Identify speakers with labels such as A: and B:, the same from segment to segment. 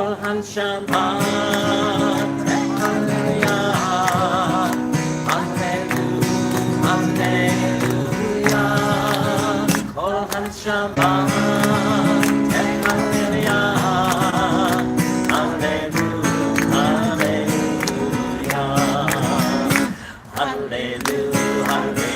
A: Kol Shabbat, Hallelujah, Hallelujah, Kol Shabbat, Hallelujah, Hallelujah, Hallelujah, Hallelujah, Hallelujah.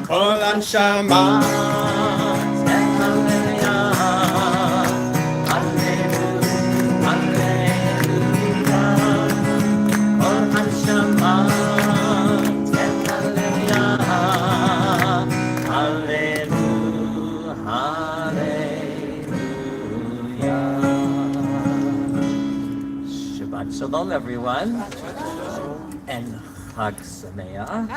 A: Kol Shabbat, Hallelujah, Hallelujah, Hallelujah. Kol Shabbat, Hallelujah, Hallelujah, Hallelujah. Shabbat Shalom, everyone, and Chag Sameach.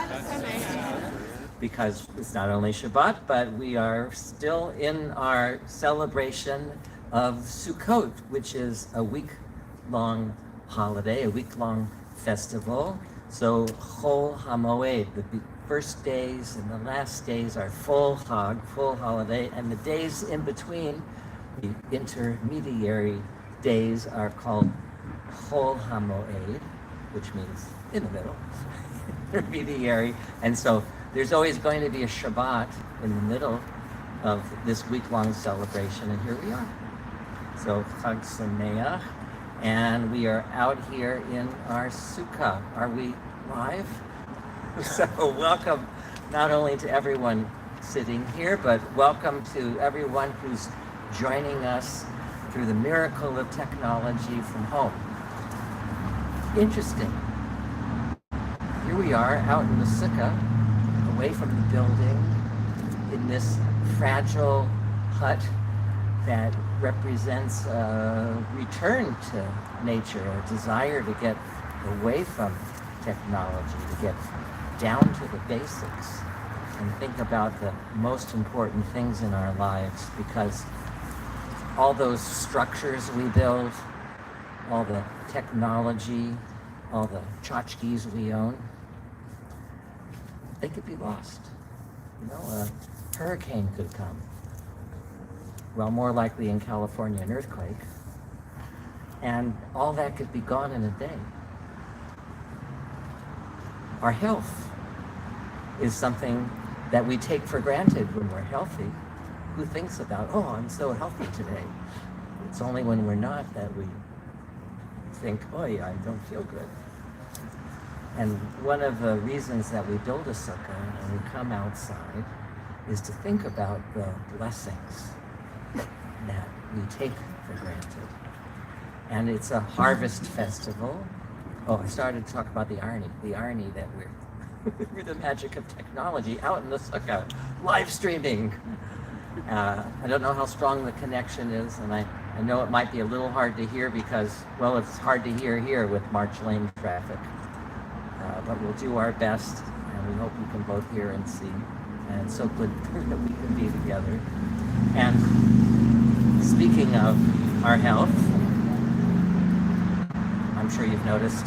A: Because it's not only Shabbat, but we are still in our celebration of Sukkot, which is a week-long holiday, a week-long festival. So Chol HaMoed, the first days and the last days are full Chag, full holiday, and the days in between, the intermediary days, are called Chol HaMoed, which means in the middle, intermediary. And so there's always going to be a Shabbat in the middle of this week-long celebration, and here we are. So Chag Sameach, and we are out here in our sukkah. Are we live? So welcome not only to everyone sitting here, but welcome to everyone who's joining us through the miracle of technology from home. Interesting. Here we are out in the sukkah, away from the building, in this fragile hut that represents a return to nature, a desire to get away from technology, to get down to the basics and think about the most important things in our lives, because all those structures we build, all the technology, all the tchotchkes we own, they could be lost. You know, a hurricane could come. Well, more likely in California, an earthquake. And all that could be gone in a day. Our health is something that we take for granted when we're healthy. Who thinks about, oh, I'm so healthy today? It's only when we're not that we think, oh yeah, I don't feel good. And one of the reasons that we build a sukkah and we come outside is to think about the blessings that we take for granted. And it's a harvest festival. Oh, I started to talk about the irony that we're through the magic of technology out in the sukkah, live streaming. I don't know how strong the connection is, and I know it might be a little hard to hear because, well, it's hard to hear here with March Lane traffic. But we'll do our best, and we hope you can both hear and see. And it's so good that we can be together. And speaking of our health, I'm sure you've noticed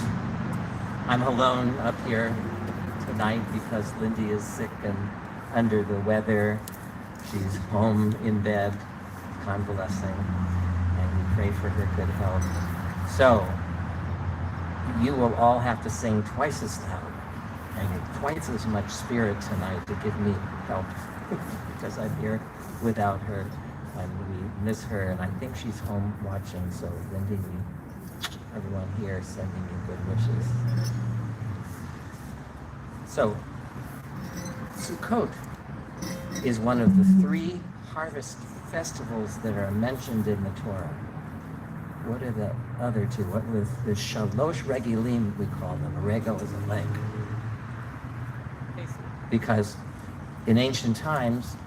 A: I'm alone up here tonight because Lindy is sick and under the weather. She's home in bed, convalescing, and we pray for her good health. So, you will all have to sing twice as loud and twice as much spirit tonight to give me help because I'm here without her and we miss her, and I think she's home watching. So Lindy, everyone here sending you good wishes. So Sukkot is one of the 3 harvest festivals that are mentioned in the Torah. What are the other 2? What was the Shalosh Regilim, we call them. A regel is a leg. Because in ancient times,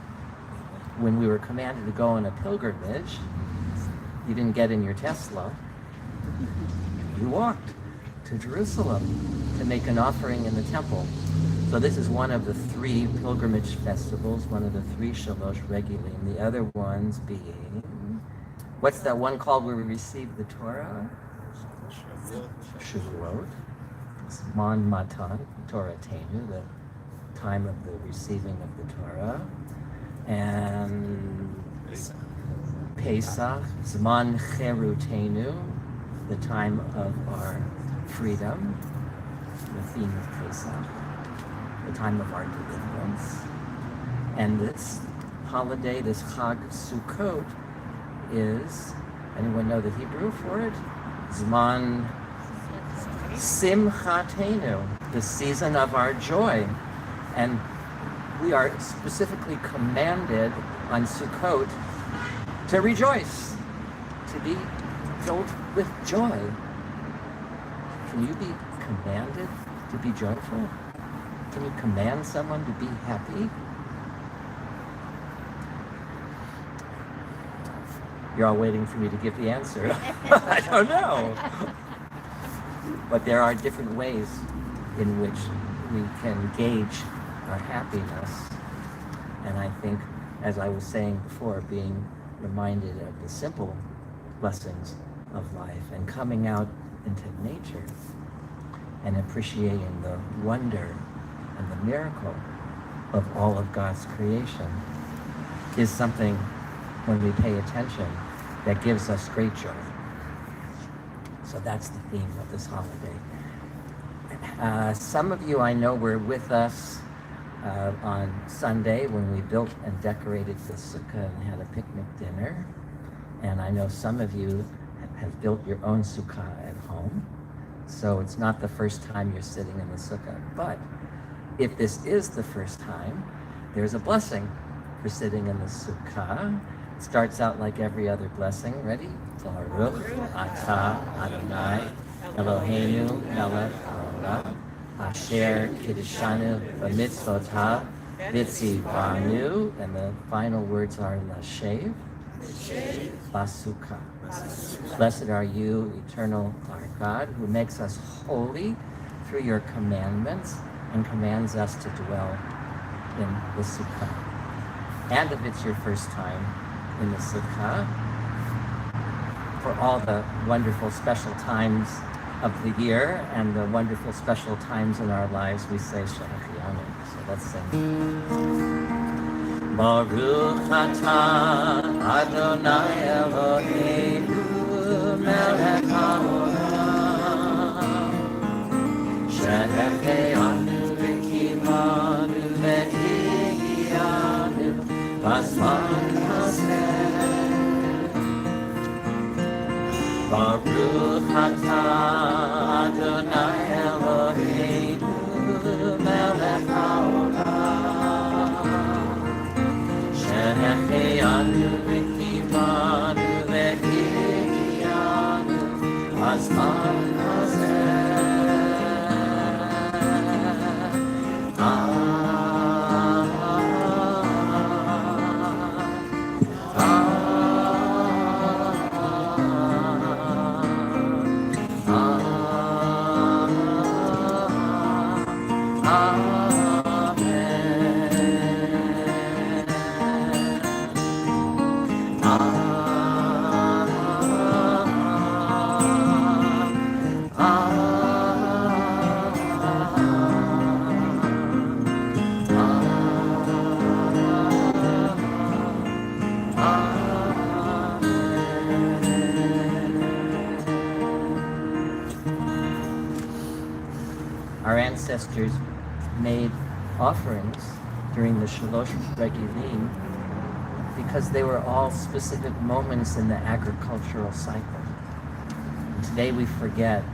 A: when we were commanded to go on a pilgrimage, you didn't get in your Tesla. You walked to Jerusalem to make an offering in the temple. So this is one of the 3 pilgrimage festivals, one of the 3 Shalosh Regilim. The other ones being What's that one called where we receive the Torah? Shavuot. Zman Matan, Torah Tenu, the time of the receiving of the Torah. And Pesach, Zman Cherutenu, the time of our freedom, the theme of Pesach, the time of our deliverance. And this holiday, this Chag Sukkot, is, anyone know the Hebrew for it? Zman Simchatenu, the season of our joy. And we are specifically commanded on Sukkot to rejoice, to be filled with joy. Can you be commanded to be joyful? Can you command someone to be happy? You're all waiting for me to give the answer. I don't know. But there are different ways in which we can gauge our happiness. And I think, as I was saying before, being reminded of the simple blessings of life and coming out into nature and appreciating the wonder and the miracle of all of God's creation is something, when we pay attention, that gives us great joy. So that's the theme of this holiday. Some of you I know were with us on Sunday when we built and decorated the sukkah and had a picnic dinner. And I know some of you have built your own sukkah at home. So it's not the first time you're sitting in the sukkah. But if this is the first time, there's a blessing for sitting in the sukkah. It starts out like every other blessing. Ready? Baruch atah Adonai Eloheinu melech haolam asher kiddushanu b'mitzvotav v'tzivanu. And the final words are lashev basukkah. Blessed are you, eternal our God, who makes us holy through your commandments and commands us to dwell in the sukkah. And if it's your first time in the sukkah, for all the wonderful special times of the year and the wonderful special times in our lives, we say Shechianu. So let's sing. Baruch atah Adonai Eloheinu melech haolam shehecheanu v'kimanu v'higianu b'zman hazeh. Baruch atah Adonai Eloheinu melech haolam shehecheanu v'kimanu v'higianu b'zman hazeh. Our ancestors made offerings during the Shalosh Regilim because they were all specific moments in the agricultural cycle. And today we forget,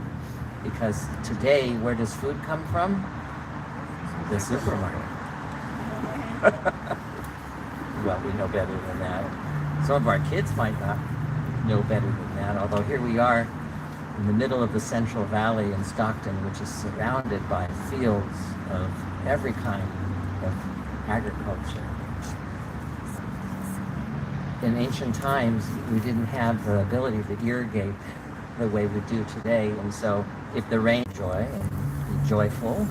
A: because today, where does food come from? The supermarket. Well, we know better than that. Some of our kids might not know better than that, although here we are in the middle of the Central Valley in Stockton, which is surrounded by fields of every kind of agriculture. In ancient times, we didn't have the ability to irrigate the way we do today, and so if the rain, be joyful.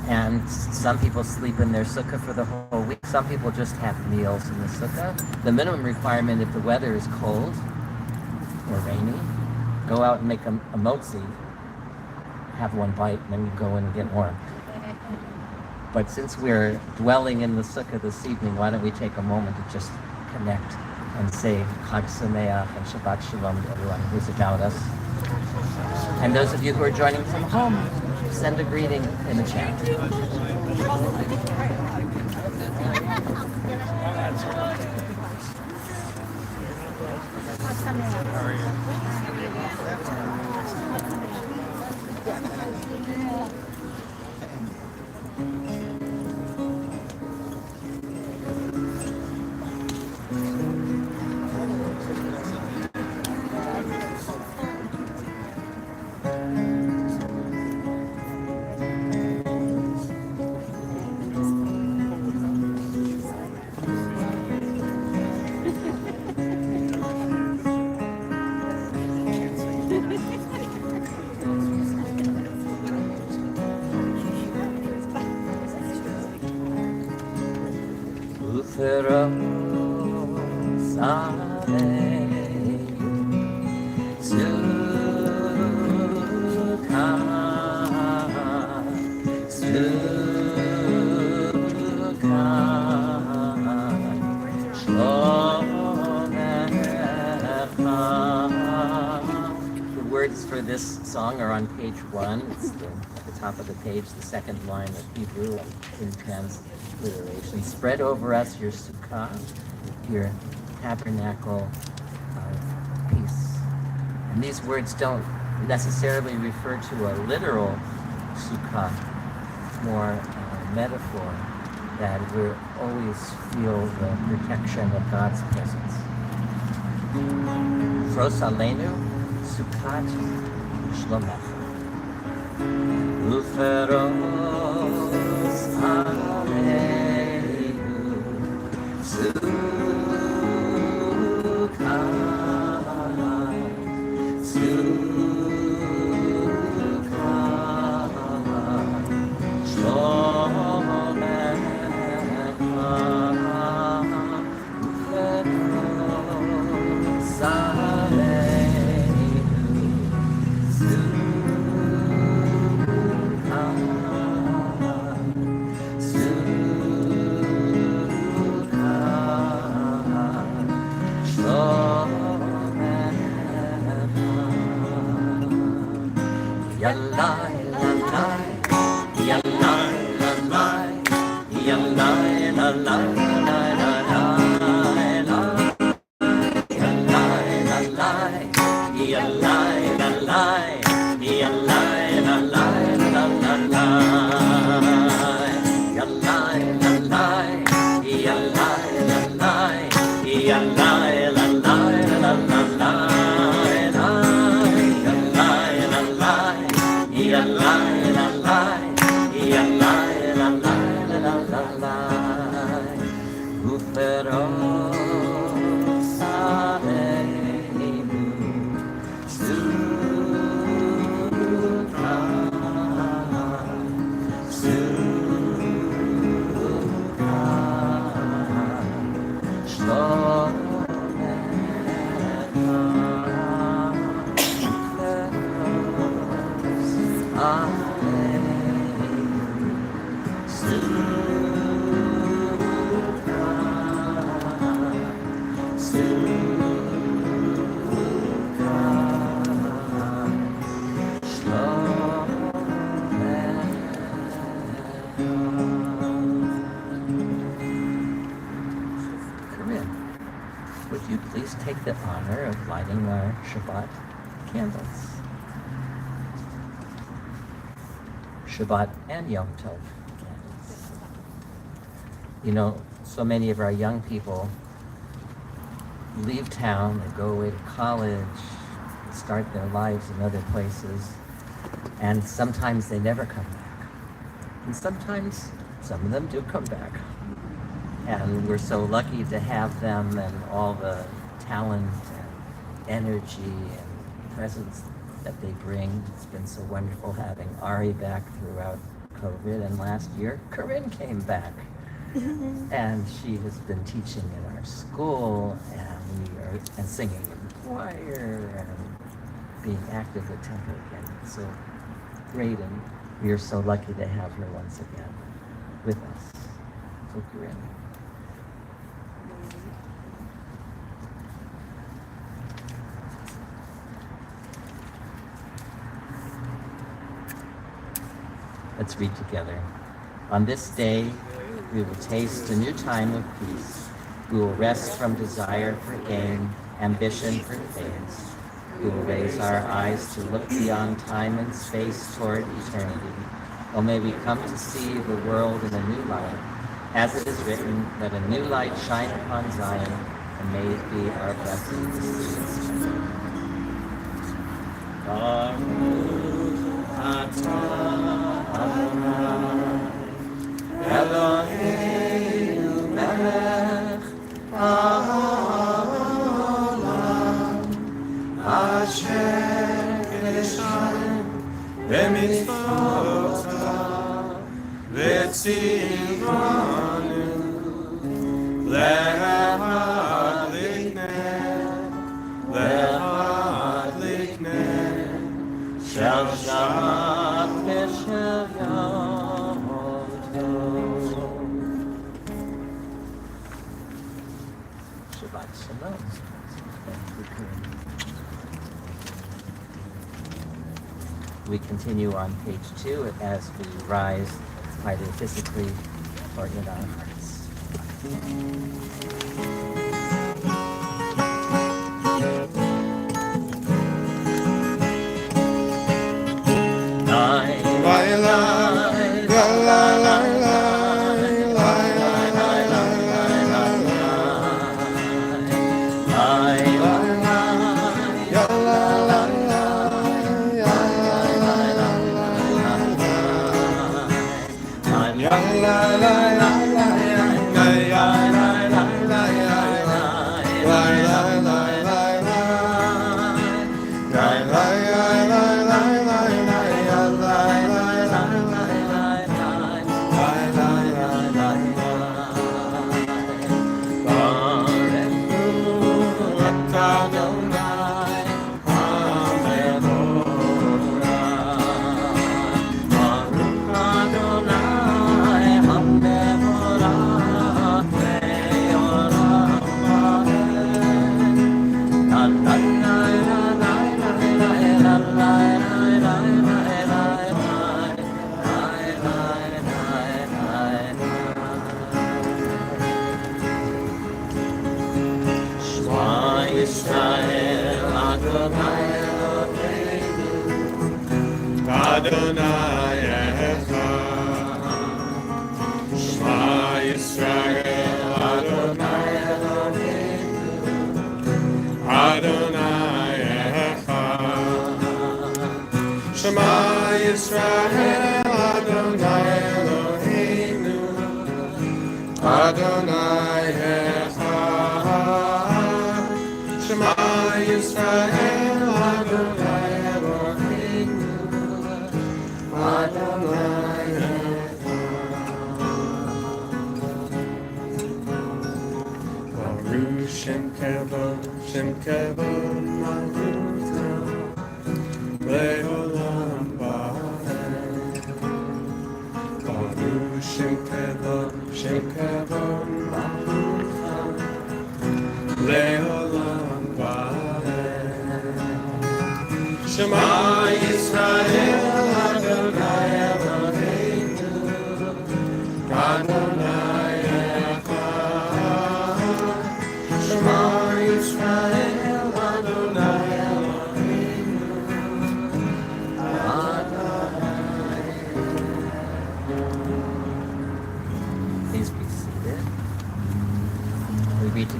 A: And some people sleep in their sukkah for the whole week. Some people just have meals in the sukkah. The minimum requirement, if the weather is cold, or rainy, go out and make a motzi, have one bite, and then you go in and get more. But since we're dwelling in the sukkah this evening, why don't we take a moment to just connect and say Chag Sameach and Shabbat Shalom to everyone who's about us. And those of you who are joining from home, send a greeting in the chat. The words for this song are on page 1. It's at the top of the page, the second line of Hebrew in transliteration. Spread over us your sukkah, your tabernacle of peace. And these words don't necessarily refer to a literal sukkah, more metaphor that we always feel the protection of God's presence. Fros aleinu sukkat shlomecha. Uferos aleinu sukkat Would you please take the honor of lighting our Shabbat candles? Shabbat and Yom Tov candles. You know, so many of our young people leave town, they go away to college, start their lives in other places, and sometimes they never come back. And sometimes some of them do come back. And we're so lucky to have them and all the talent and energy and presence that they bring. It's been so wonderful having Ari back throughout COVID, and last year Corinne came back. And she has been teaching in our school and singing in choir and being active with temple again. It's so great, and we are so lucky to have her once again with us. So grim. Let's read together. On this day, we will taste a new time of peace. We will rest from desire for gain, ambition for praise. We will raise our eyes to look beyond time and space toward eternity. Oh, may we come to see the world in a new light. As it is written, let a new light shine upon Zion, and may it be our blessing. Eloheinu melech haolam asher keshem b'mitzvotav v'tzivanu le'adlikneh shel Shabbat v'shel Yom Tov. Shabbat Shalom. We continue on page 2 as we rise either physically or in our hearts.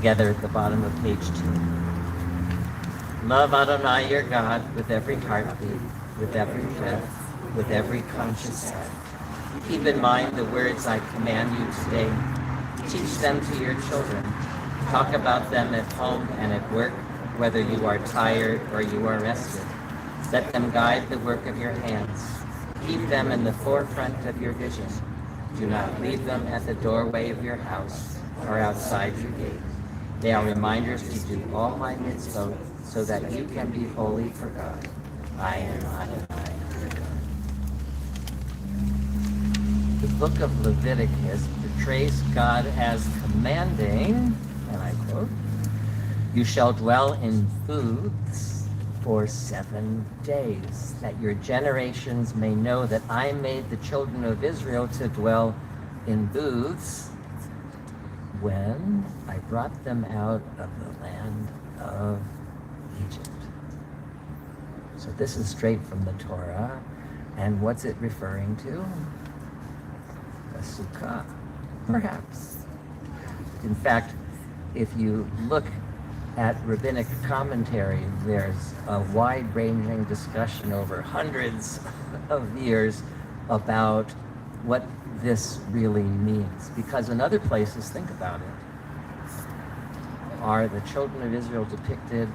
A: Together at the bottom of page 2. Love Adonai your God with every heartbeat, with every breath, with every conscious step. Keep in mind the words I command you today. Teach them to your children. Talk about them at home and at work, whether you are tired or you are rested. Let them guide the work of your hands. Keep them in the forefront of your vision. Do not leave them at the doorway of your house or outside your gate. They are reminders to do all my mitzvot so that you can be holy for God. I am Adonai, your God. The book of Leviticus portrays God as commanding, and I quote, "You shall dwell in booths for 7 days, that your generations may know that I made the children of Israel to dwell in booths when I brought them out of the land of Egypt." So this is straight from the Torah. And what's it referring to? A sukkah, perhaps. In fact, if you look at rabbinic commentary, there's a wide-ranging discussion over hundreds of years about what this really means. Because in other places, think about it, are the children of Israel depicted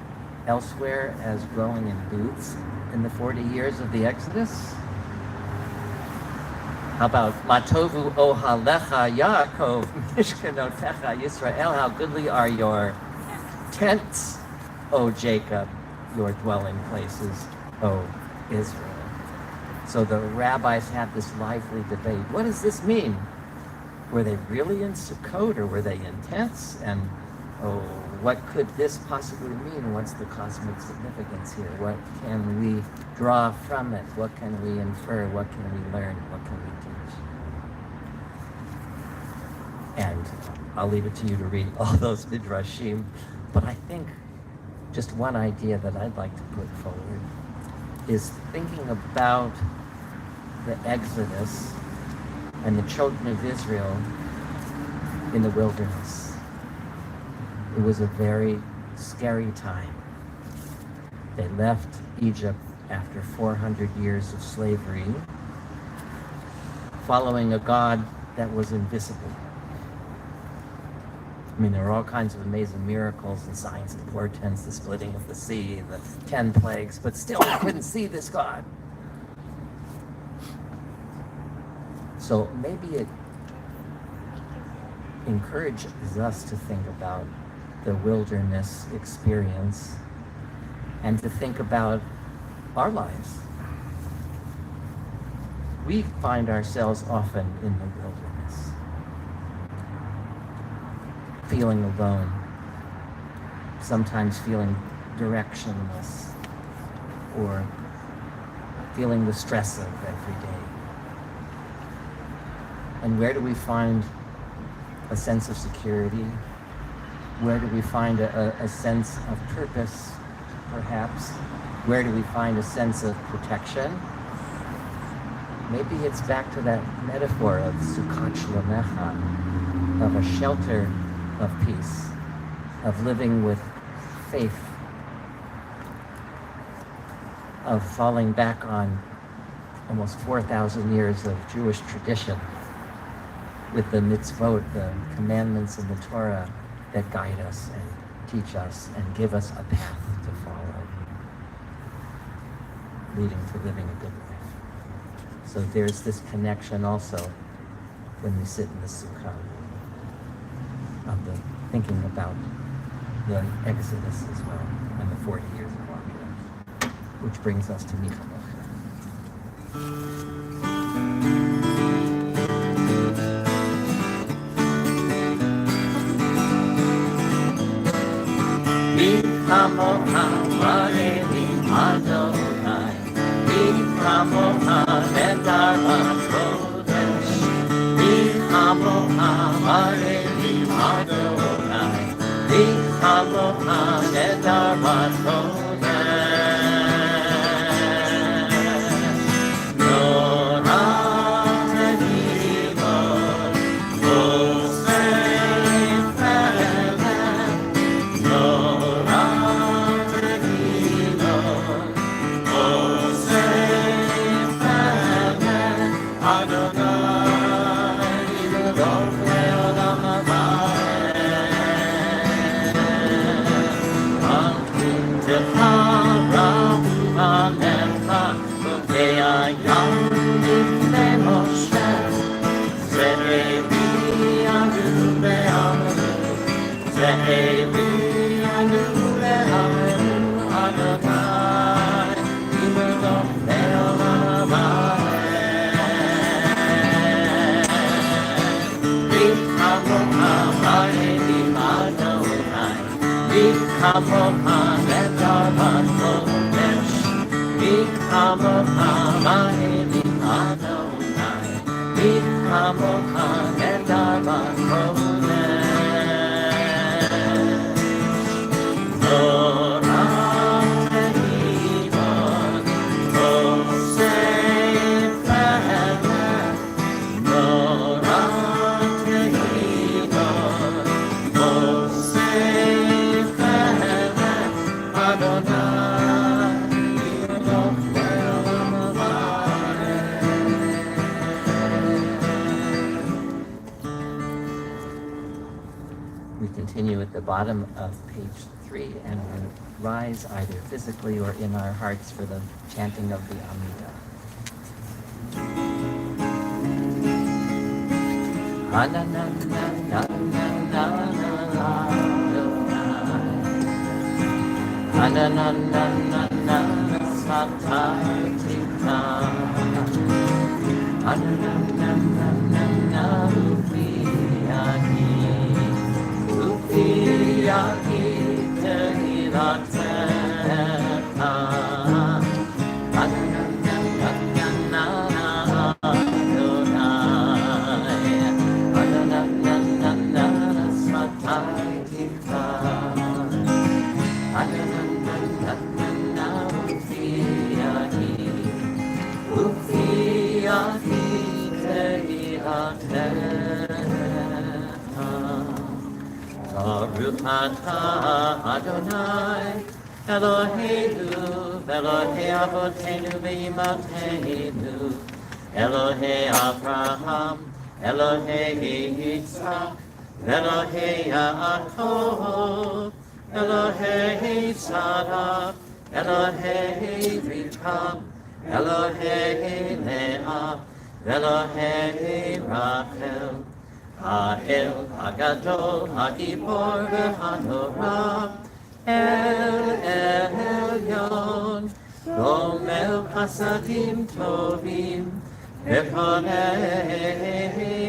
A: elsewhere as dwelling in booths in the 40 years of the Exodus? How about Matovu ohalecha Yaakov mishkanotecha Yisrael? How goodly are your tents, O Jacob, your dwelling places, O Israel. So the rabbis had this lively debate. What does this mean? Were they really in Sukkot, or were they in tents? And what could this possibly mean? What's the cosmic significance here? What can we draw from it? What can we infer? What can we learn? What can we teach? And I'll leave it to you to read all those midrashim. But I think just one idea that I'd like to put forward is thinking about the Exodus and the children of Israel in the wilderness. It was a very scary time. They left Egypt after 400 years of slavery, following a God that was invisible. I mean, there were all kinds of amazing miracles and signs and portents, the splitting of the sea, the 10 plagues, but still we couldn't see this God. So maybe it encourages us to think about the wilderness experience and to think about our lives. We find ourselves often in the wilderness, feeling alone, sometimes feeling directionless, or feeling the stress of every day. And where do we find a sense of security? Where do we find a sense of purpose, perhaps? Where do we find a sense of protection? Maybe it's back to that metaphor of Sukkot Shlomecha, of a shelter of peace, of living with faith, of falling back on almost 4,000 years of Jewish tradition with the mitzvot, the commandments in the Torah that guide us and teach us and give us a path to follow, leading to living a good life. So there's this connection also when we sit in the Sukkah of the thinking about the Exodus as well and the 40 years of Amida, which brings us to Micha. Michamocha Varelim Adonai, Michamocha Nedarat Kodesh, Michamocha Varelim Adonai, Michamocha Nedarat Kodesh. Kamocha nedarbat kodesh, Kamocha ma'eli Adonai, Kamocha nedarbat kodesh. Torah tehilot, Oseh fe'elet, Torah tehilot, Oseh fe'elet, Adonai Eloheinu melech. We continue at the bottom of page 3 and we'll rise either physically or in our hearts for the chanting of the Amida. Baruch atah Adonai Eloheinu Elohei Avotenu ve'Imateinu Elohei Avraham Elohei Yitzchak Elohei Yaakov Elohei Tzadok Elohei Rivka Elohei Leah Elohei Rachel Ha'el Hagadol Ha'gibor V'Hanorah El Elyon Gomel Chasadim Tovim V'Konei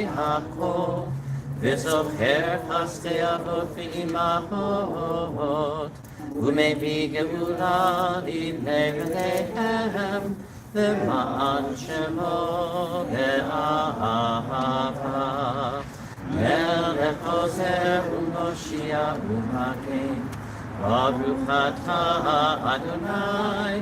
A: Hakol V'Zocher Chastei Avot V'Imahot U'Mevi Geula Livnei V'Leihem V'Ma'an Shemo V'Ahava Melech Ozer U'Moshiach U'Magen Baruch atah Adonai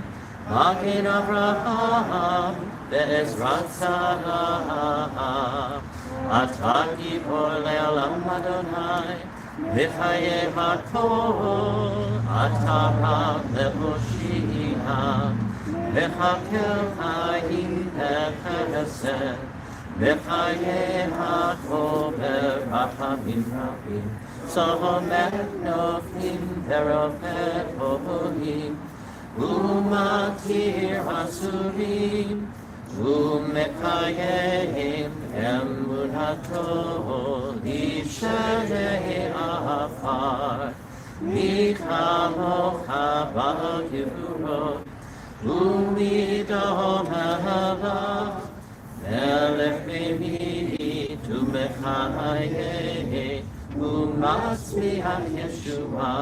A: Magen Avraham Ve'ezrat Sarah Atah Gibor Le'olam Adonai V'chayei Hakol Atah Rav Le'Moshiach V'chakel Chayim V'chesed V'chayei Hakol V'rachamim Rabim Sohomet Nofim V'rofet Oholim U'matir Hasurim U'mekayim Emunato L'Isherei Afar Michamocha Ba'gevurot U'midom Ha'alach Melech B'midit U'mechayei U'matzliach Yeshua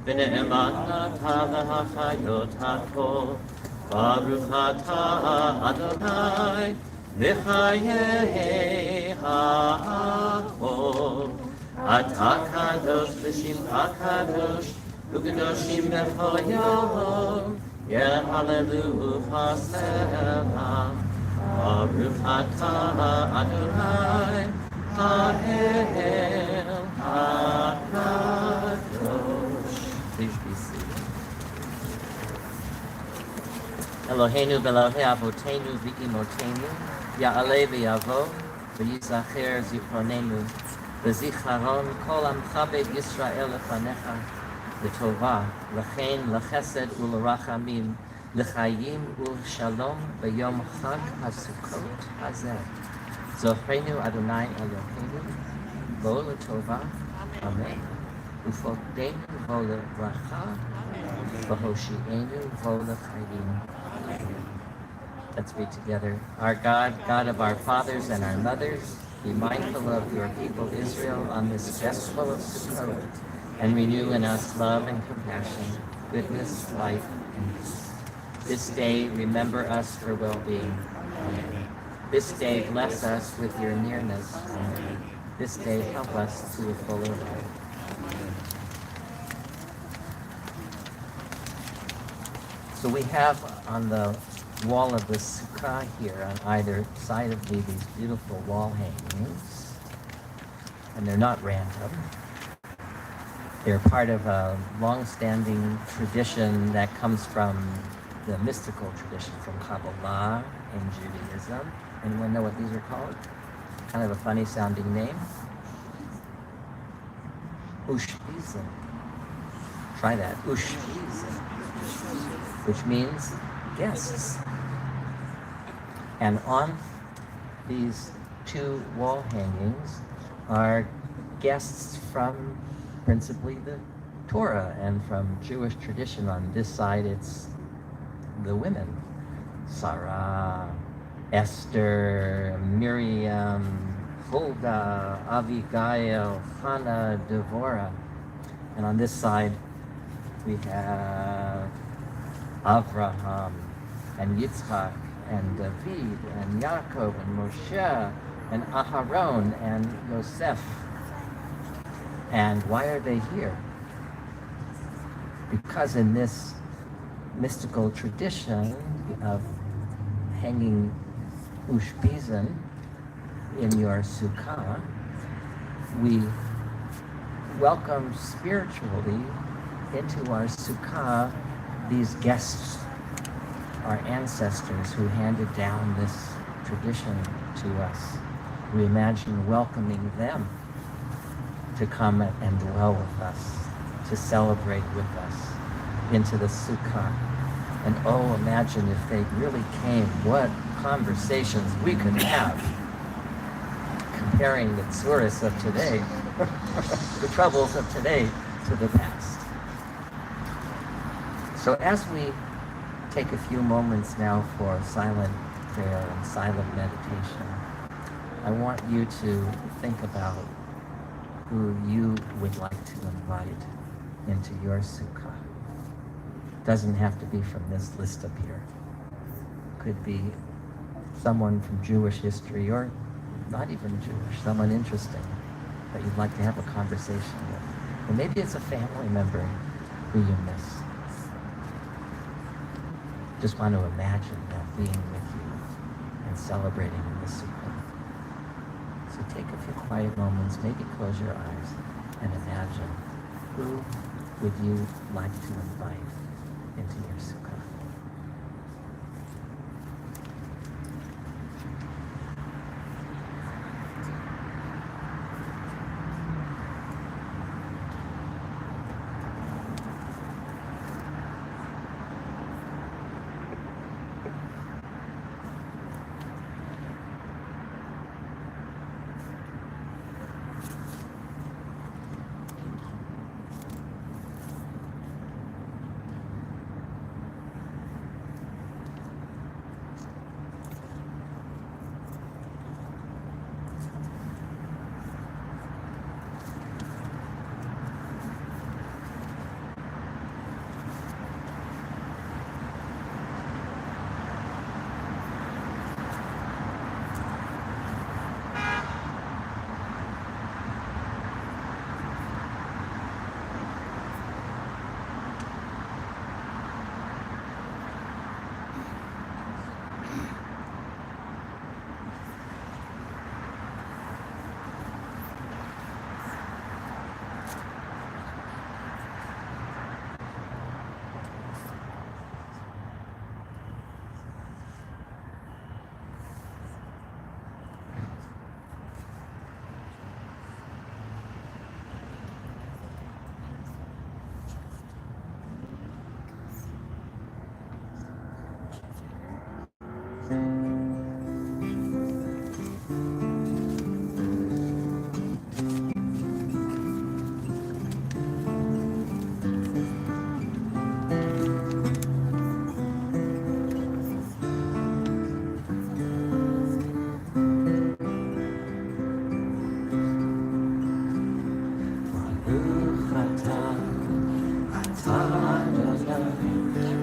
A: V'ne'emat atah v'hachayot hakol Baruch atah Adonai V'chayei hakol Atah kadosh v'shimcha kadosh U'kadoshim b'chol yom Yehalelu chaslecha Baruch atah Adonai Ha'el HaKadosh. Please be seated. Eloheinu v'Elohei Avotenu v'Imotenu Ya'aleh v'Yavo v'Yizacher Zichronenu v'Zicharon Kol Amcha Beit Yisrael lefanecha l'tova l'chein l'chesed u'l'rachamim l'chayim u'shalom b'yom Chag HaSukkot hazeh Zochreinu Adonai Eloheinu Bo l'tova Amen Ufokdeinu Bo l'bracha V'hoshi'enu Bo l'chayim. Let's be together. Our God, God of our fathers and our mothers, be mindful of your people Israel on this festival of Sukkot, and renew in us love and compassion, goodness, life, and peace. This day, remember us for well-being. Amen. This day, bless us with your nearness. Amen. This day, help us to a fuller life. So we have on the wall of the sukkah here on either side of me these beautiful wall hangings, and they're not random. They're part of a long-standing tradition that comes from the mystical tradition from Kabbalah in Judaism. Anyone know what these are called? Kind of a funny sounding name. Ushpizim. Try that. Ushpizim. Which means guests. And on these two wall hangings are guests from principally the Torah and from Jewish tradition. On this side, it's the women. Sarah, Esther, Miriam, Huldah, Abigail, Hannah, Devorah. And on this side, we have Abraham and Yitzchak and David and Yaakov and Moshe and Aharon and Yosef. And why are they here? Because in this mystical tradition of hanging ushpizim in your sukkah, we welcome spiritually into our sukkah these guests, our ancestors who handed down this tradition to us. We imagine welcoming them to come and dwell with us, to celebrate with us into the sukkah. And oh, imagine if they really came, what conversations we could have, comparing the tsuris of today, the troubles of today to the past. So as we take a few moments now for silent prayer and silent meditation, I want you to think about who you would like to invite into your sukkah. Doesn't have to be from this list up here. Could be someone from Jewish history or not even Jewish, someone interesting that you'd like to have a conversation with. Or maybe it's a family member who you miss. Just want to imagine that being with you and celebrating in the sukkah. So take a few quiet moments, maybe close your eyes and imagine who would you like to invite into your sukkah.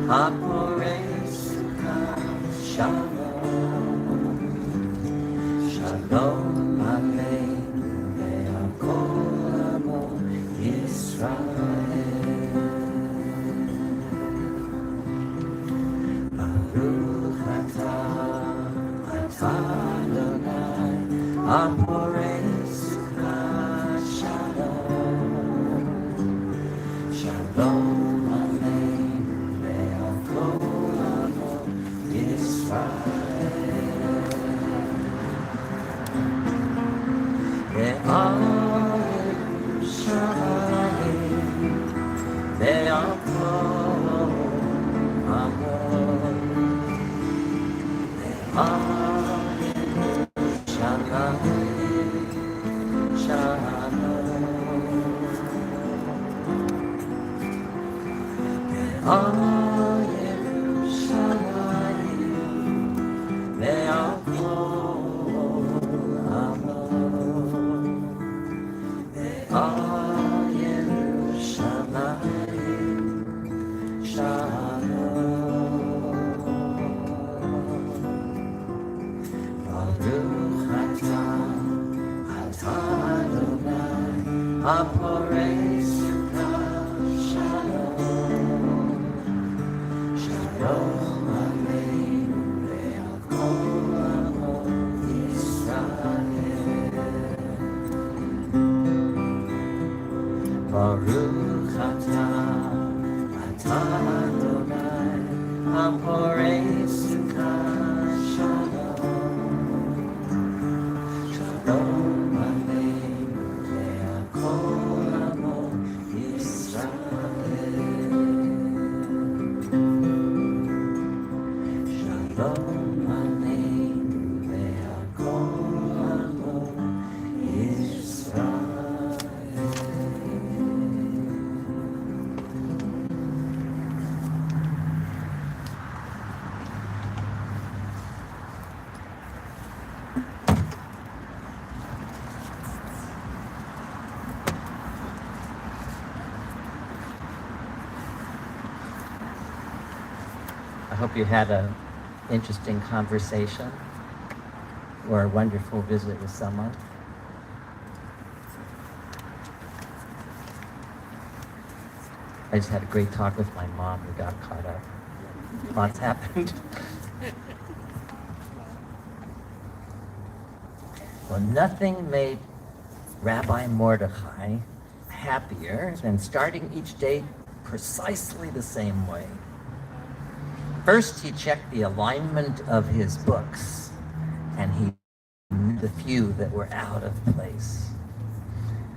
A: Haporei Sukkot Shalom, Shalom Aleinu ve'al kol amo Yisrael. Baruch atah Adonai, Haporei Sukkot Shalom, Shalom. I hope you had an interesting conversation or a wonderful visit with someone. I just had a great talk with my mom who got caught up. Lots happened. Well, nothing made Rabbi Mordechai happier than starting each day precisely the same way. First, he checked the alignment of his books, and he knew the few that were out of place.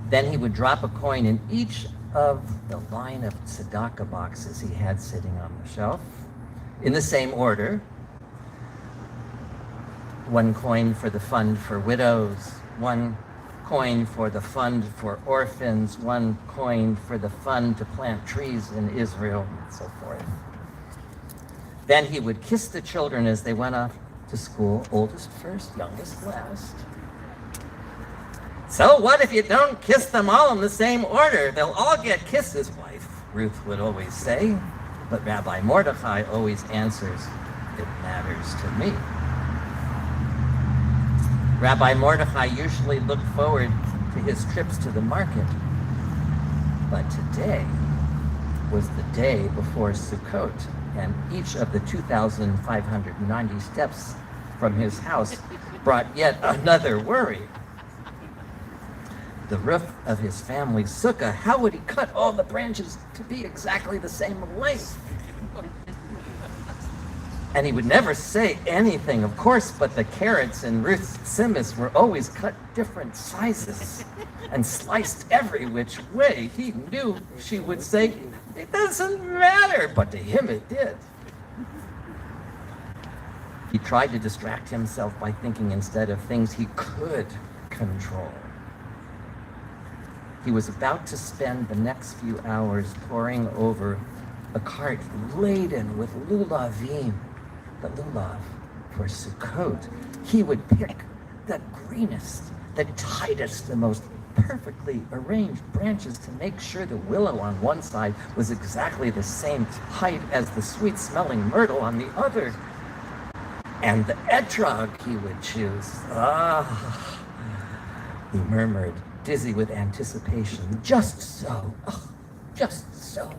A: Then he would drop a coin in each of the line of tzedakah boxes he had sitting on the shelf, in the same order. One coin for the fund for widows, one coin for the fund for orphans, one coin for the fund to plant trees in Israel, and so forth. Then he would kiss the children as they went off to school, oldest first, youngest last. So what if you don't kiss them all in the same order? They'll all get kisses, wife, Ruth would always say. But Rabbi Mordechai always answers, it matters to me. Rabbi Mordechai usually looked forward to his trips to the market. But today was the day before Sukkot, and each of the 2,590 steps from his house brought yet another worry. The roof of his family's sukkah, how would he cut all the branches to be exactly the same length? And he would never say anything, of course, but the carrots in Ruth's tzimmus were always cut different sizes and sliced every which way. He knew she would say, it doesn't matter, but to him it did. He tried to distract himself by thinking instead of things he could control. He was about to spend the next few hours poring over a cart laden with lulavim, the lulav for Sukkot. He would pick the greenest, the tightest, the most perfectly arranged branches to make sure the willow on one side was exactly the same height as the sweet-smelling myrtle on the other. And the etrog he would choose. Ah, he murmured, dizzy with anticipation. Just so. Oh, just so.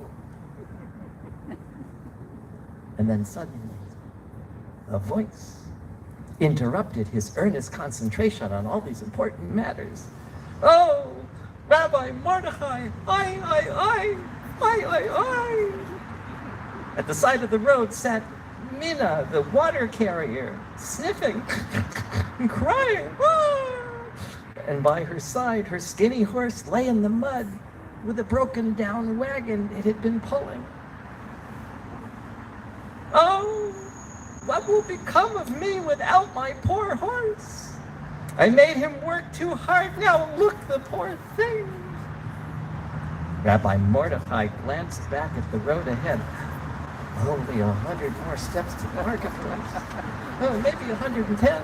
A: And then suddenly, a voice interrupted his earnest concentration on all these important matters. Oh, Rabbi Mordechai, I. At the side of the road sat Mina, the water carrier, sniffing and crying. Ah! And by her side, her skinny horse lay in the mud with a broken down wagon it had been pulling. Oh, what will become of me without my poor horse? I made him work too hard. Now look, the poor thing. Rabbi Mordechai glanced back at the road ahead. Only 100 more steps to the marketplace. Oh, maybe 110.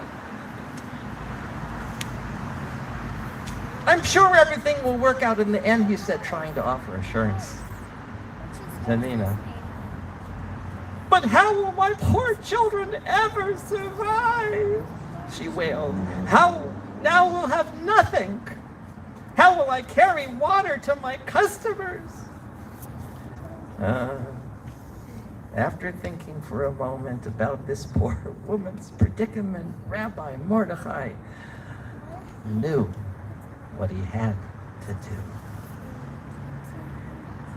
A: I'm sure everything will work out in the end, he said, trying to offer assurance to Nina. But how will my poor children ever survive? She wailed. How? Now we'll have nothing. How will I carry water to my customers? After thinking for a moment about this poor woman's predicament, Rabbi Mordechai knew what he had to do.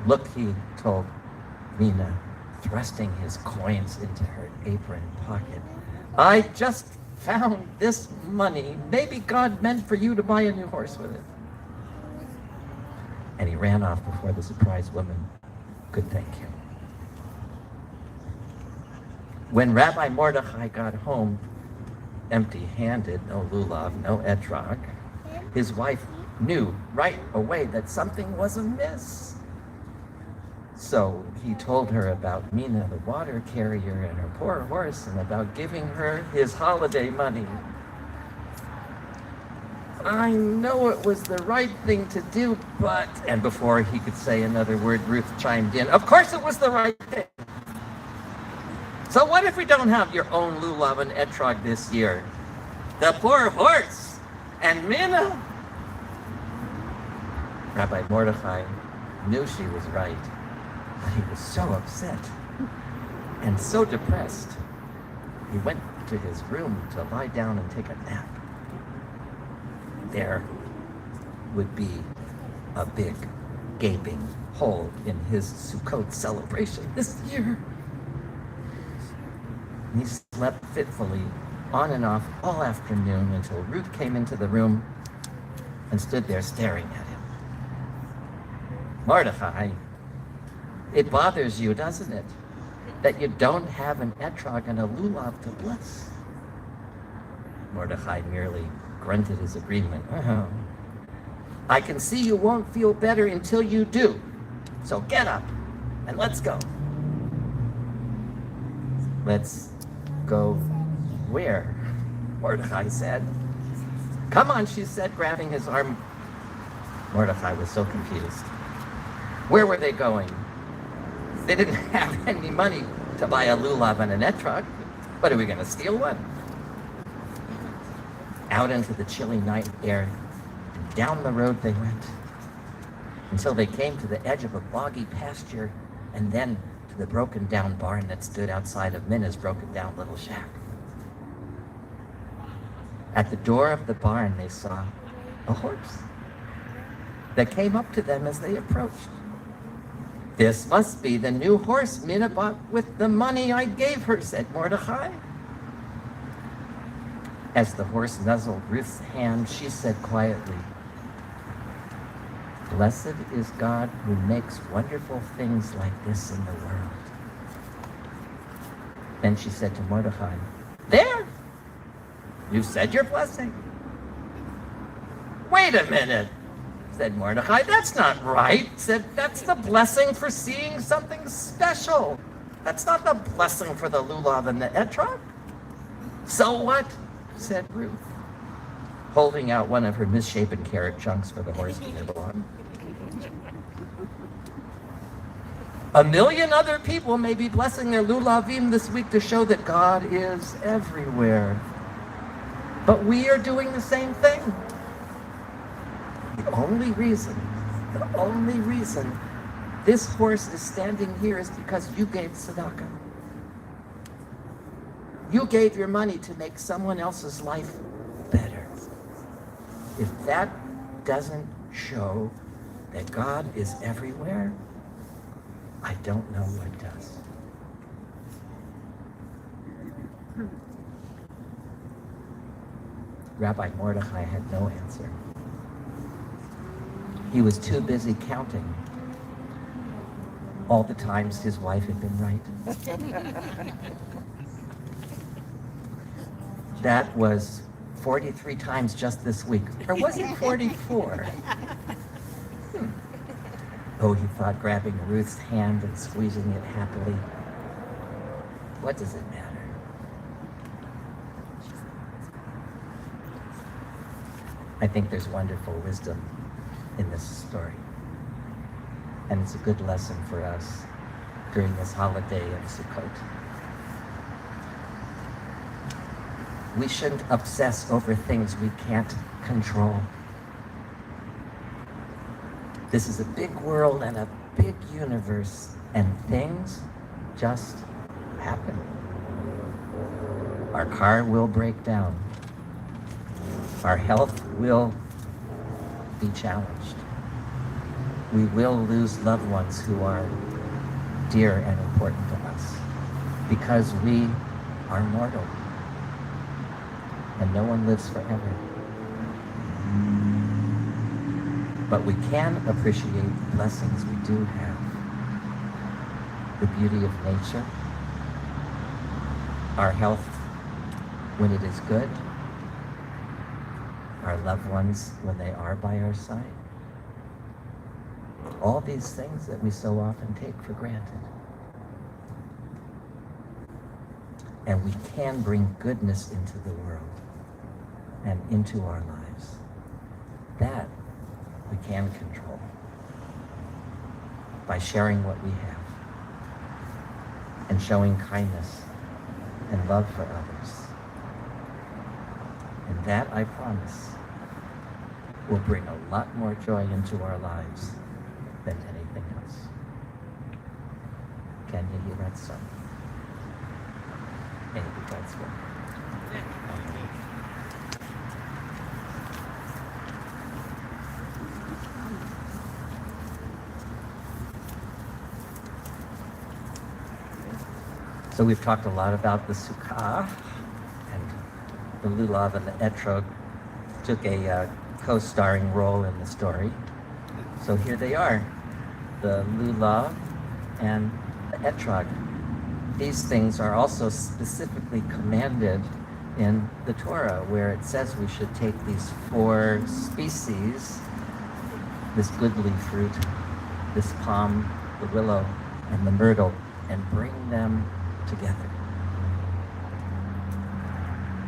A: Look, he told Mina, thrusting his coins into her apron pocket. I just found this money. Maybe God meant for you to buy a new horse with it. And he ran off before the surprised woman could thank him. When Rabbi Mordechai got home, empty-handed, no lulav, no etrog, his wife knew right away that something was amiss. So he told her about Mina, the water carrier, and her poor horse, and about giving her his holiday money. I know it was the right thing to do, but... And before he could say another word, Ruth chimed in, of course it was the right thing. So what if we don't have your own lulav and etrog this year? The poor horse and Mina? Rabbi Mordechai knew she was right, but he was so upset and so depressed. He went to his room to lie down and take a nap. There would be a big, gaping hole in his Sukkot celebration this year. He slept fitfully on and off all afternoon until Ruth came into the room and stood there staring at him. Mordechai, it bothers you, doesn't it, that you don't have an etrog and a lulav to bless? Mordechai merely grunted his agreement. I can see you won't feel better until you do. So get up and let's go. Let's go where? Mordechai said. Come on, she said, grabbing his arm. Mordechai was so confused. Where were they going? They didn't have any money to buy a lulav and an etrog. What, are we going to steal one? Out into the chilly night air, and down the road they went, until they came to the edge of a boggy pasture, and then to the broken down barn that stood outside of Mina's broken down little shack. At the door of the barn they saw a horse that came up to them as they approached. This must be the new horse Mina bought with the money I gave her, said Mordechai. As the horse nuzzled Ruth's hand, she said quietly, Blessed is God who makes wonderful things like this in the world. Then she said to Mordechai, There! You said your blessing. Wait a minute, said Mordechai. That's not right. Said, that's the blessing for seeing something special. That's not the blessing for the lulav and the etrog. So what? Said Ruth. holding out one of her misshapen carrot chunks for the horse to nibble on. A million other people may be blessing their lulavim this week to show that God is everywhere. But we are doing the same thing. The only reason this horse is standing here is because you gave tzedakah. You gave your money to make someone else's life better. If that doesn't show that God is everywhere, I don't know what does. Rabbi Mordechai had no answer. He was too busy counting all the times his wife had been right. That was 43 times just this week. Or was it 44? Oh, he thought grabbing Ruth's hand and squeezing it happily. What does it matter? I think there's wonderful wisdom in this story. And it's a good lesson for us during this holiday of Sukkot. We shouldn't obsess over things we can't control. This is a big world and a big universe, and things just happen. Our car will break down. Our health will be challenged. We will lose loved ones who are dear and important to us because we are mortal and no one lives forever. But we can appreciate the blessings we do have. The beauty of nature, our health when it is good, our loved ones when they are by our side. All these things that we so often take for granted. And we can bring goodness into the world and into our lives. That we can control by sharing what we have and showing kindness and love for others. And that, I promise, will bring a lot more joy into our lives than anything else. Can you hear that song? Maybe that's what. So we've talked a lot about the sukkah, and the lulav and the etrog took a co-starring role in the story. So here they are, the lulav and the etrog. These things are also specifically commanded in the Torah, where it says we should take these 4 species, this goodly fruit, this palm, the willow, and the myrtle, and bring them together.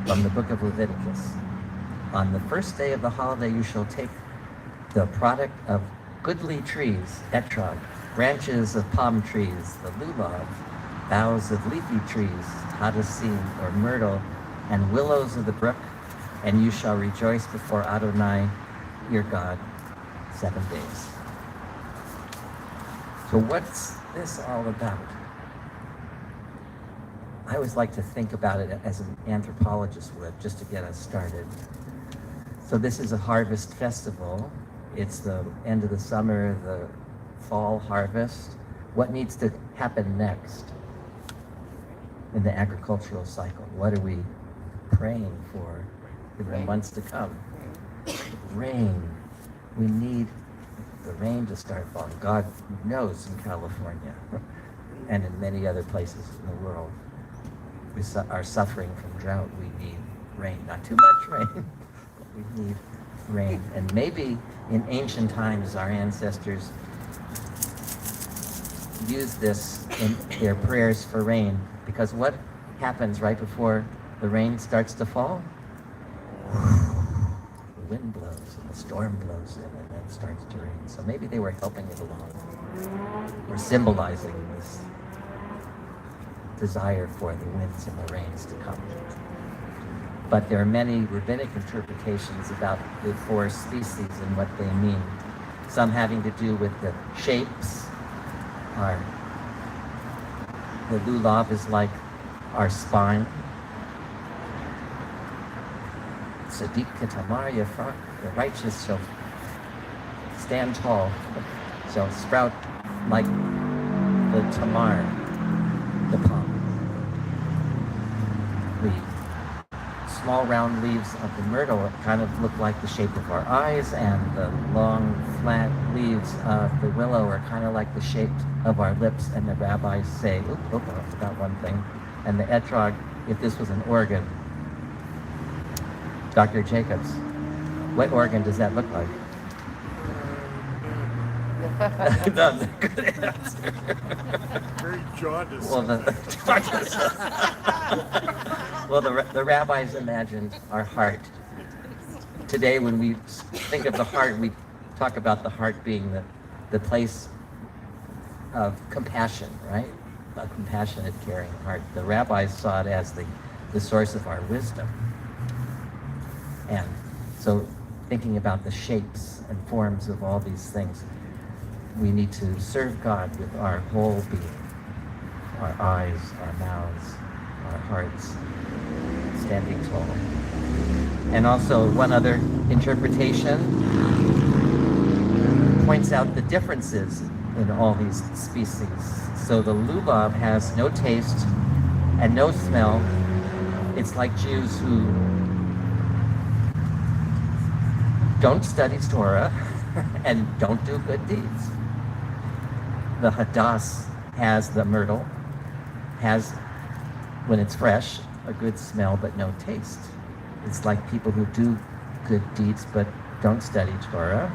A: From the book of Leviticus. On the first day of the holiday, you shall take the product of goodly trees, etrog, branches of palm trees, the lulav, boughs of leafy trees, hadassim or myrtle, and willows of the brook, and you shall rejoice before Adonai, your God, 7 days. So what's this all about? I always like to think about it as an anthropologist would, just to get us started. So this is a harvest festival. It's the end of the summer, the fall harvest. What needs to happen next in the agricultural cycle? What are we praying for in the months to come? Rain. We need the rain to start falling. God knows in California and in many other places in the world, we are suffering from drought. We need rain. Not too much rain, but we need rain. And maybe in ancient times, our ancestors used this in their prayers for rain, because what happens right before the rain starts to fall? wind blows and the storm blows in and then it starts to rain. So maybe they were helping it along, or symbolizing this desire for the winds and the rains to come. But there are many rabbinic interpretations about the four species and what they mean. Some having to do with the shapes. The lulav is like our spine. Tzaddik Ketamar Yefrak, the righteous shall stand tall, shall sprout like the tamar, the palm. The small round leaves of the myrtle kind of look like the shape of our eyes, and the long flat leaves of the willow are kind of like the shape of our lips. And the rabbis say, I forgot one thing. And the etrog, if this was an organ, Dr. Jacobs, what organ does that look like? No, good answer.
B: Very jaundiced.
A: Well, the rabbis imagined our heart. Today, when we think of the heart, we talk about the heart being the place of compassion, right? A compassionate, caring heart. The rabbis saw it as the source of our wisdom. And so thinking about the shapes and forms of all these things, we need to serve God with our whole being, our eyes, our mouths, our hearts, standing tall. And also one other interpretation points out the differences in all these species. So the lulav has no taste and no smell. It's like Jews who don't study Torah and don't do good deeds. The hadass has the myrtle, has, when it's fresh, a good smell but no taste. It's like people who do good deeds but don't study Torah.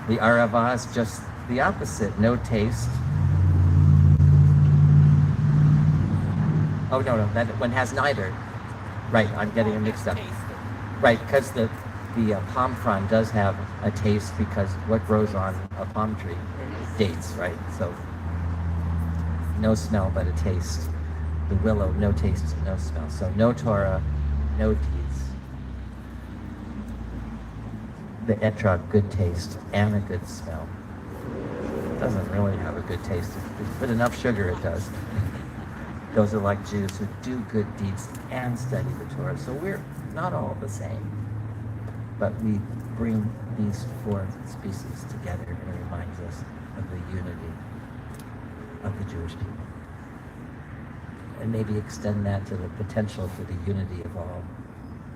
A: The arava is just the opposite, no taste. Oh, no, that one has neither. Right, I'm getting it mixed up. Right, because the palm frond does have a taste, because what grows on a palm tree? Dates, right? So no smell but a taste. The willow, no taste, no smell. So no Torah, no deeds. The etrog, good taste and a good smell. It doesn't really have a good taste. If you put enough sugar, it does. Those are like Jews who do good deeds and study the Torah. So we're not all the same. But we bring these four species together, and it reminds us of the unity of the Jewish people. And maybe extend that to the potential for the unity of all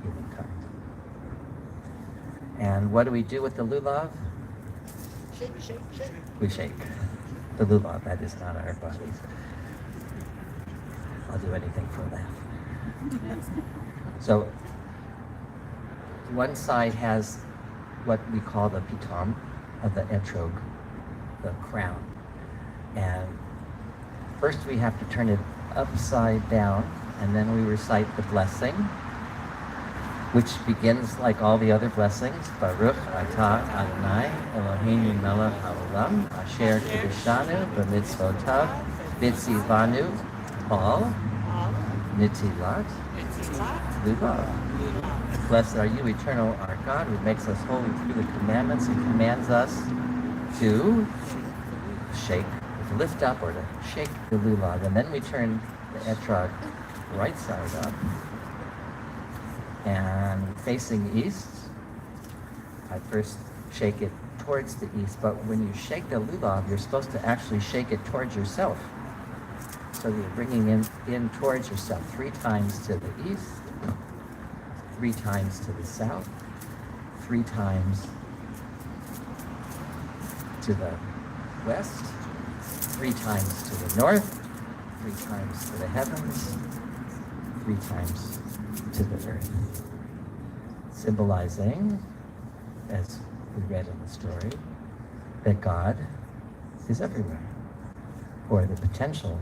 A: humankind. And what do we do with the lulav?
B: Shake, shake, shake.
A: We shake. The lulav, that is not our bodies. I'll do anything for that. So, one side has what we call the pitam of the etrog, the crown. And first we have to turn it upside down, and then we recite the blessing, which begins like all the other blessings. Baruch atah Adonai Eloheinu melech haolam asher kiddushanu b'mitzvotav v'tzivanu al nitilat lulav. Blessed are you, eternal our God, who makes us holy through the commandments and commands us to shake, to lift up, or to shake the lulav. And then we turn the etrog right side up and facing east. I first shake it towards the east, but when you shake the lulav, you're supposed to actually shake it towards yourself. So you're bringing in towards yourself 3 times to the east, 3 times to the south, 3 times to the west, 3 times to the north, 3 times to the heavens, 3 times to the earth. Symbolizing, as we read in the story, that God is everywhere, or the potential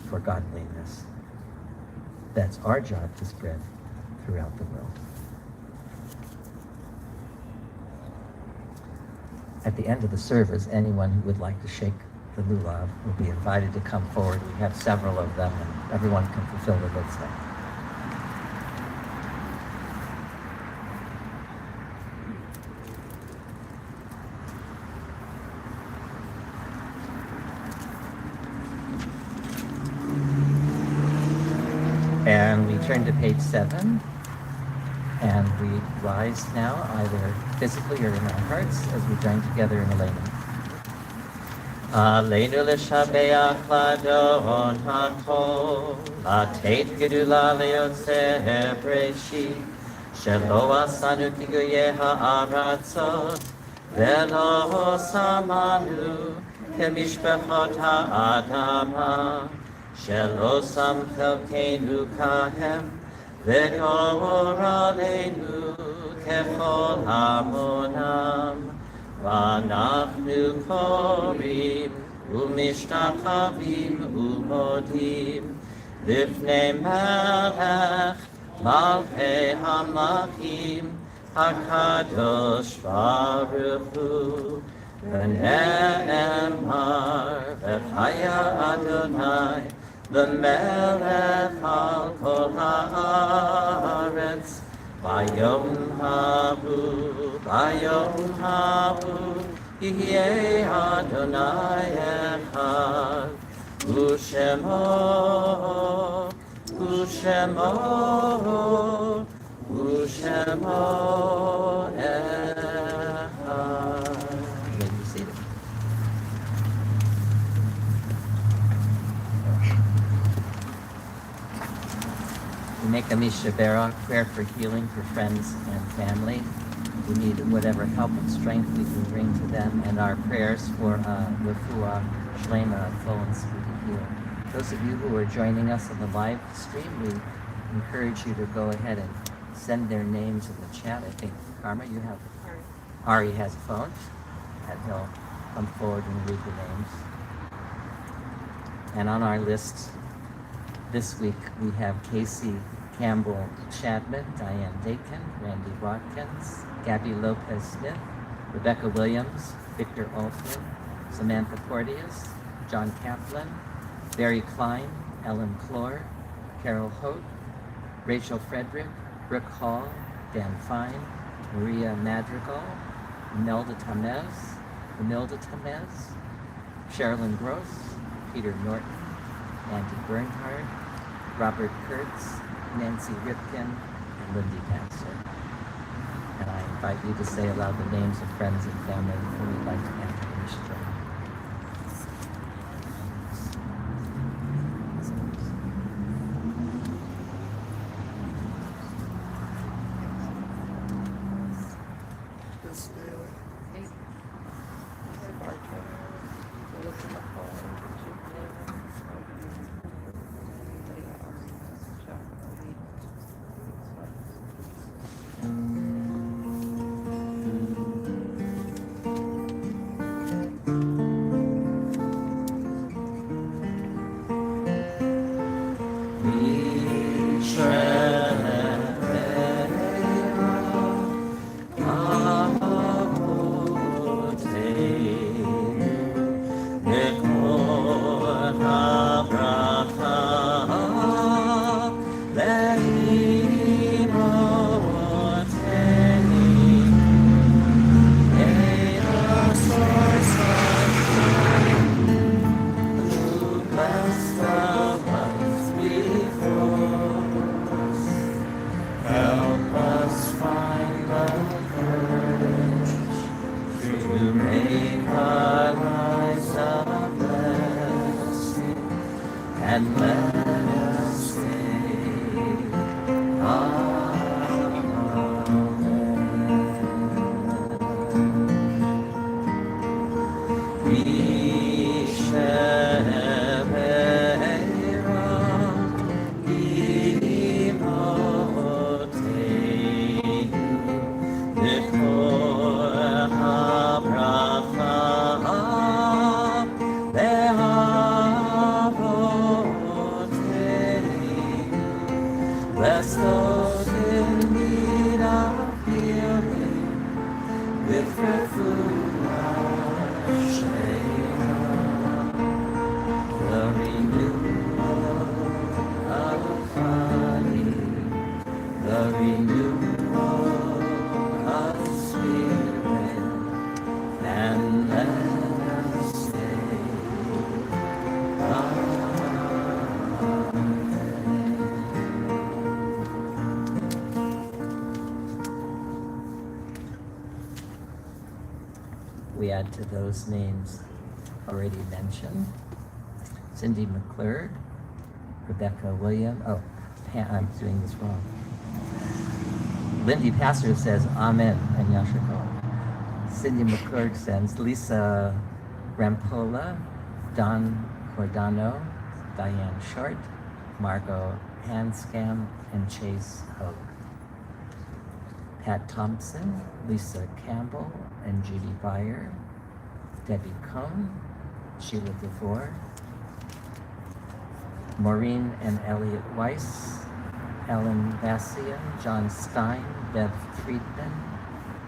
A: for godliness. That's our job to spread throughout the world. at the end of the service, anyone who would like to shake the lulav will be invited to come forward. We have several of them, and everyone can fulfill the mitzvah. And we turn to page 7, and we rise now, either physically or in our hearts, as we join together in Aleinu. Aleinu l'shabeach l'adon hakol, l'teit gedula leyotzeh breshit, shelo asanu kiguye ha'aratzot, velo samanu kemishpechot ha'adama, shelo sam chelkeinu kahem, v'yor aleinu kechol hamonam, v'anachnu korim u'mishtachavim u'modim lifnei melech malchei hamachim hakadosh baruch hu, v'ne'emar v'chaya Adonai l'melech al kol haaretz, bayom hahu, yihyeh Adonai echad, u'shemo echad. You may be seated. We make a Misha Berach, prayer for healing for friends and family. We need whatever help and strength we can bring to them, and our prayers for refuah shlema, full and speedy healing. Those of you who are joining us on the live stream, we encourage you to go ahead and send their names in the chat. I think, Karma, you have... Ari has a phone, and he'll come forward and read the names. And on our list this week, we have Casey Campbell Chadman, Diane Dakin, Randy Watkins, Gabby Lopez-Smith, Rebecca Williams, Victor Altman, Samantha Porteous, John Kaplan, Barry Klein, Ellen Clore, Carol Hope, Rachel Frederick, Brooke Hall, Dan Fine, Maria Madrigal, Imelda Tamez, Sherilyn Gross, Peter Norton, Andy Bernhardt, Robert Kurtz, Nancy Ripken, and Lindy Baxter. And I invite you to say aloud the names of friends and family who would like to enter the Mishnah. Bless those in need of healing with refuah. We add to those names already mentioned: Cindy McClurg, Rebecca William. Oh, I'm doing this wrong. Lindy Passer says Amen and Yashiko. Cindy McClurg sends Lisa Rampola, Don Cordano, Diane Short, Margot Hanscam, and Chase Hogue. Pat Thompson, Lisa Campbell, and Judy Byer, Debbie Cohn, Sheila DeVore, Maureen and Elliot Weiss, Ellen Bassian, John Stein, Beth Friedman,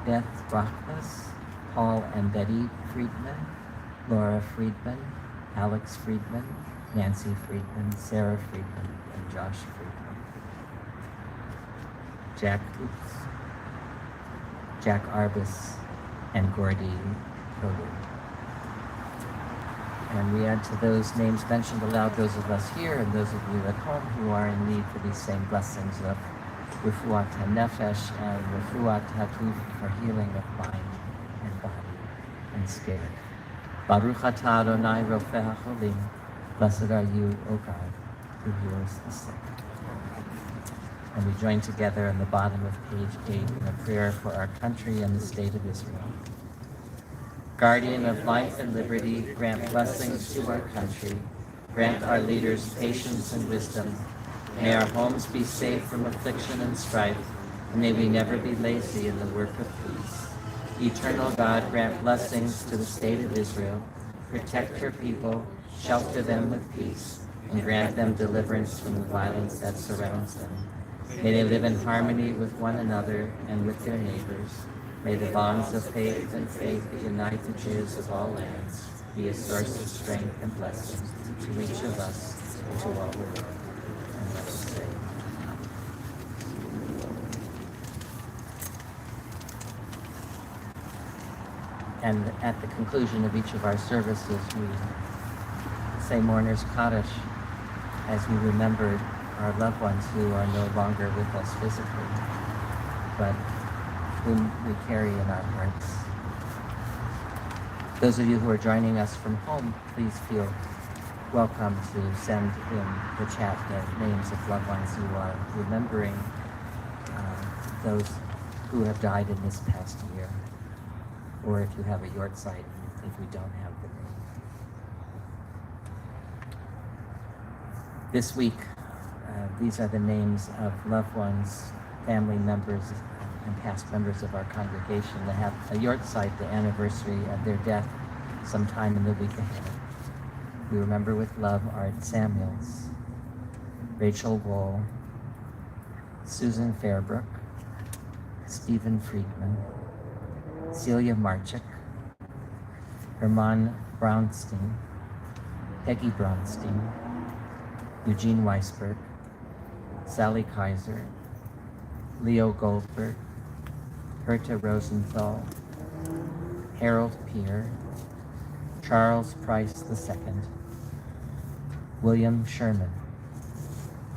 A: Beth Rockles, Paul and Betty Friedman, Laura Friedman, Alex Friedman, Nancy Friedman, Sarah Friedman, and Josh Friedman. Jack Hoops, Jack Arbus, and Gordy Kogu. And we add to those names mentioned aloud those of us here and those of you at home who are in need for these same blessings of Refuat HaNefesh and Refuat HaGuf for healing of mind and body and spirit. Baruch atah Adonai Rofeh HaCholim. Blessed are you, O God, who heals the sick. And we join together in the bottom of page 8 in a prayer for our country and the state of Israel. Guardian of life and liberty, grant blessings to our country. Grant our leaders patience and wisdom. May our homes be safe from affliction and strife, and may we never be lazy in the work of peace. Eternal God, grant blessings to the state of Israel. Protect your people, shelter them with peace, and grant them deliverance from the violence that surrounds them. May they live in harmony with one another and with their neighbors. May the bonds of faith and faith that unite the Jews of all lands be a source of strength and blessing to each of us and to all the world. And let us say, and at the conclusion of each of our services, we say Mourner's Kaddish as we remember our loved ones who are no longer with us physically, but whom we carry in our hearts. Those of you who are joining us from home, please feel welcome to send in the chat the names of loved ones who are remembering those who have died in this past year. Or if you have a yort site and you think we don't have the name. This week, these are the names of loved ones, family members, and past members of our congregation that have a yort site, the anniversary of their death sometime in the week ahead. We remember with love Art Samuels, Rachel Wohl, Susan Fairbrook, Stephen Friedman, Celia Marchik, Herman Brownstein, Peggy Brownstein, Eugene Weisberg, Sally Kaiser, Leo Goldberg, Herta Rosenthal, Harold Peer, Charles Price II, William Sherman,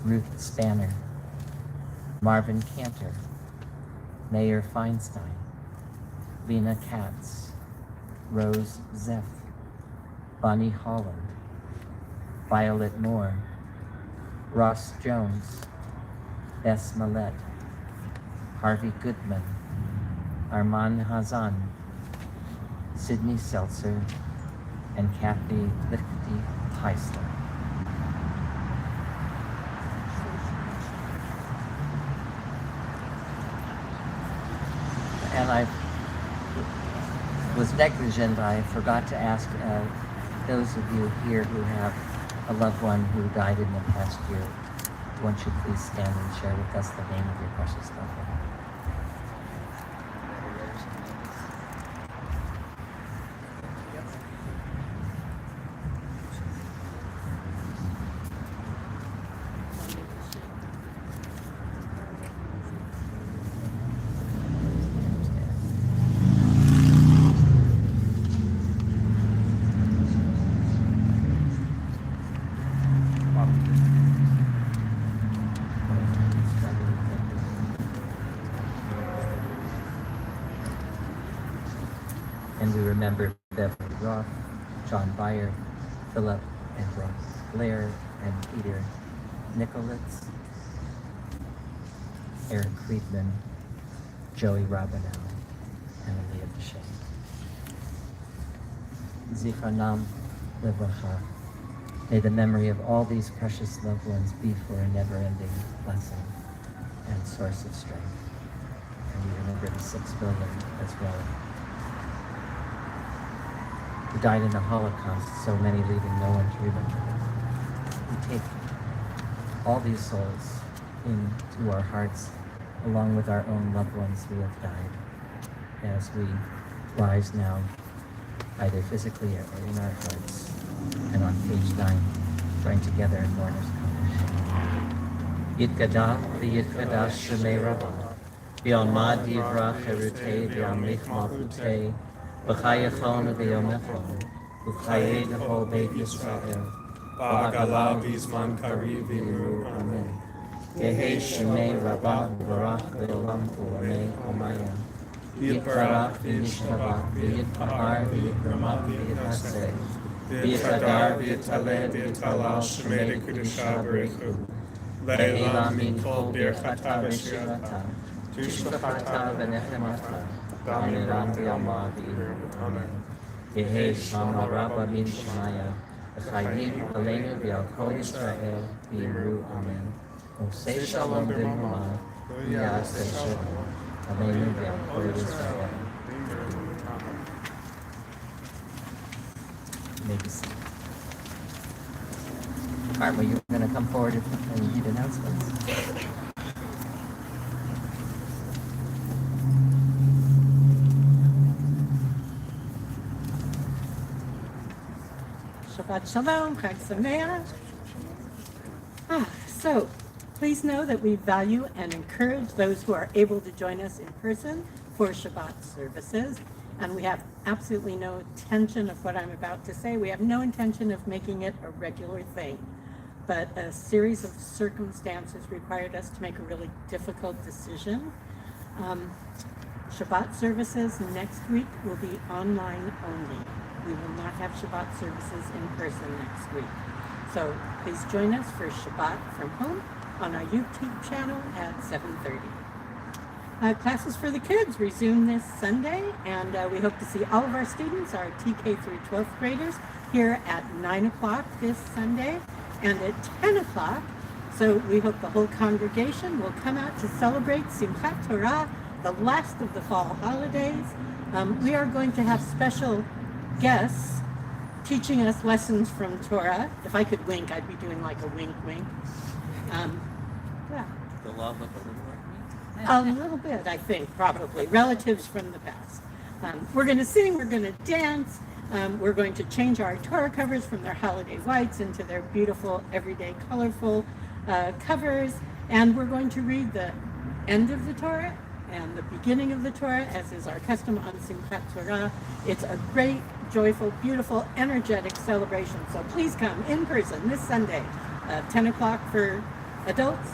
A: Ruth Spanner, Marvin Cantor, Mayor Feinstein, Lena Katz, Rose Zeff, Bonnie Holland, Violet Moore, Ross Jones, Bess Millett, Harvey Goodman, Armand Hazan, Sidney Seltzer, and Kathy Lichty Heisler. And I was negligent. I forgot to ask those of you here who have a loved one who died in the past year, won't you please stand and share with us the name of your precious loved one? And we remember Beverly Roth, John Byer, Philip and Brooke Blair, and Peter Nicolitz, Eric Friedman, Joey Robinow, and Aaliyah Deshay. Zichronam Livracha. May the memory of all these precious loved ones be for a never-ending blessing and source of strength. And we remember the 6 billion as well, who died in the Holocaust, so many leaving no one to remember them. We take all these souls into our hearts, along with our own loved ones who have died, as we rise now, either physically or in our hearts, and on page 9, join together in mourner's conversation. Yitgadah v'yitgadah shemei Rabbah, v'yalmad divrach erutei v'yamlich malchutei, v'chayachon v'yomechon, v'chayei l'chol beit Yisrael, v'hagalah v'zman kariv v'imru amen. Yehi shemei Rabbah v'barach v'olam u'amei omaya. Yitbarach v'yishtabach v'yitpahar v'yitramah v'yitnaseh. V'yitadar v'yitaleh v'yitalal shemei l'kedusha b'rechu. Le'elam min kol birchata v'shirata. Tushbachata v'nechemata. V'amiram v'yalmah v'imru amen. Yehi shama Rabbah min shemaya. V'chayim aleinu v'al kol Yisrael v'imru amen. Osei shalom b'mama. V'yaseh shalom. Aleinu v'al kol Yisrael. May be seated. Carmen, you're going to come forward and read announcements.
C: Shabbat Shalom, Chag Sameach. So, please know that we value and encourage those who are able to join us in person for Shabbat services. And we have absolutely no intention of what I'm about to say. We have no intention of making it a regular thing. But a series of circumstances required us to make a really difficult decision. Shabbat services next week will be online only. We will not have Shabbat services in person next week. So please join us for Shabbat from home on our YouTube channel at 7:30. Classes for the kids resume this Sunday, and we hope to see all of our students, our TK through 12th graders, here at 9 o'clock this Sunday and at 10 o'clock. So we hope the whole congregation will come out to celebrate Simchat Torah, the last of the fall holidays. We are going to have special guests teaching us lessons from Torah. If I could wink, I'd be doing like a wink wink. Yeah.
A: The love of the Lord.
C: A little bit, I think, probably. Relatives from the past. We're going to sing, we're going to dance, we're going to change our Torah covers from their holiday whites into their beautiful, everyday, colorful covers, and we're going to read the end of the Torah and the beginning of the Torah, as is our custom on Simchat Torah. It's a great, joyful, beautiful, energetic celebration. So please come in person this Sunday, 10 o'clock for adults,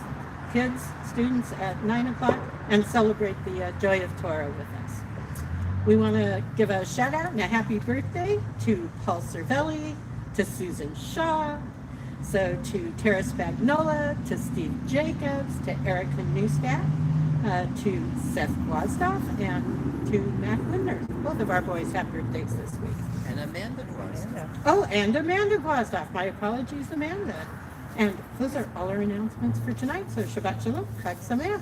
C: kids, students at 9 o'clock, and celebrate the joy of Torah with us. We want to give a shout out and a happy birthday to Paul Cervelli, to Susan Shaw, so to Tara Spagnola, to Steve Jacobs, to Erica Neustadt, to Seth Glasdorf, and to Matt Lindner. Both of our boys have birthdays this week.
A: And Amanda Glasdorf.
C: Oh, and Amanda Glasdorf. My apologies, Amanda. And those are all our announcements for tonight. So Shabbat Shalom, Chag Sameach.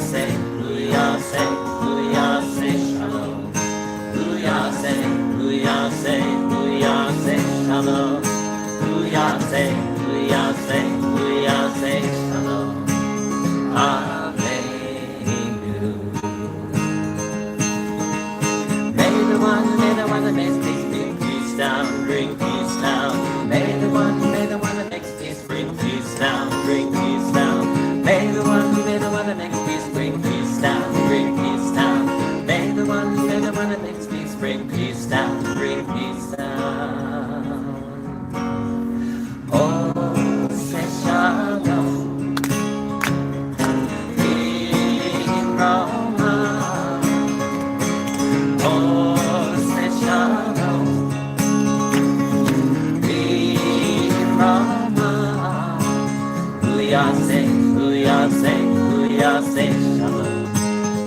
A: Say, Kuyase, Kuyase, Shalom.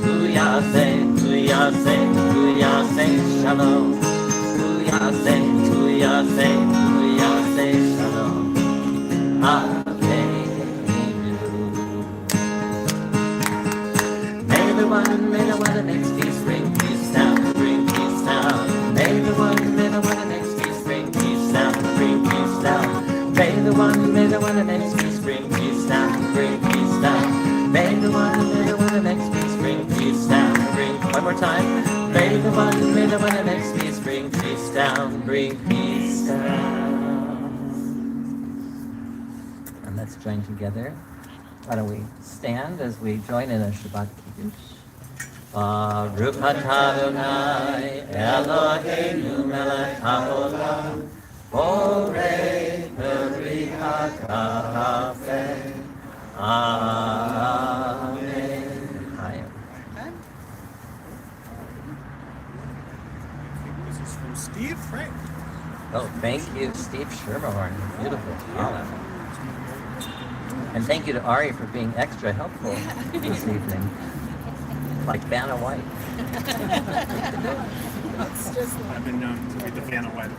A: Kuyase, Kuyase, Kuyase, Shalom. Kuyase, Kuyase, Kuyase, Shalom. May the one that makes peace bring peace down, bring peace down. May the one that makes peace bring peace down, bring peace down. May the one that makes peace bring peace down, bring peace down. May the one that makes peace bring peace down, bring. One more time. May the one that makes peace bring peace down, bring peace down. And let's join together. Why don't we stand as we join in a Shabbat Kiddush? Baruch atah Adonai Eloheinu melech haolam borei peri hakafeh. Amen.
B: This is from Steve Frank.
A: Oh, thank you, Steve Schermerhorn. Beautiful. Wow. And thank you to Ari for being extra helpful this evening. Like Vanna White.
B: I've been known to be the fan of weather.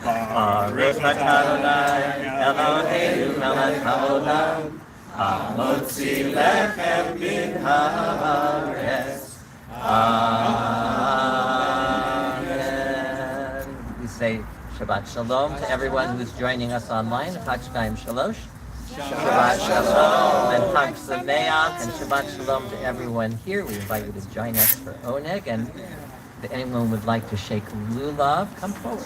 A: Baruch atah Adonai Eloheinu melech haolam hamotzi lechem min haaretz. Amen. We say Shabbat Shalom to everyone who's joining us online. Chag Shalosh. Shabbat Shalom and Chag Sameach and Shabbat Shalom to everyone here. We invite you to join us for Oneg, and if anyone would like to shake lulav, come forward.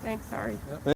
D: Thanks, sorry.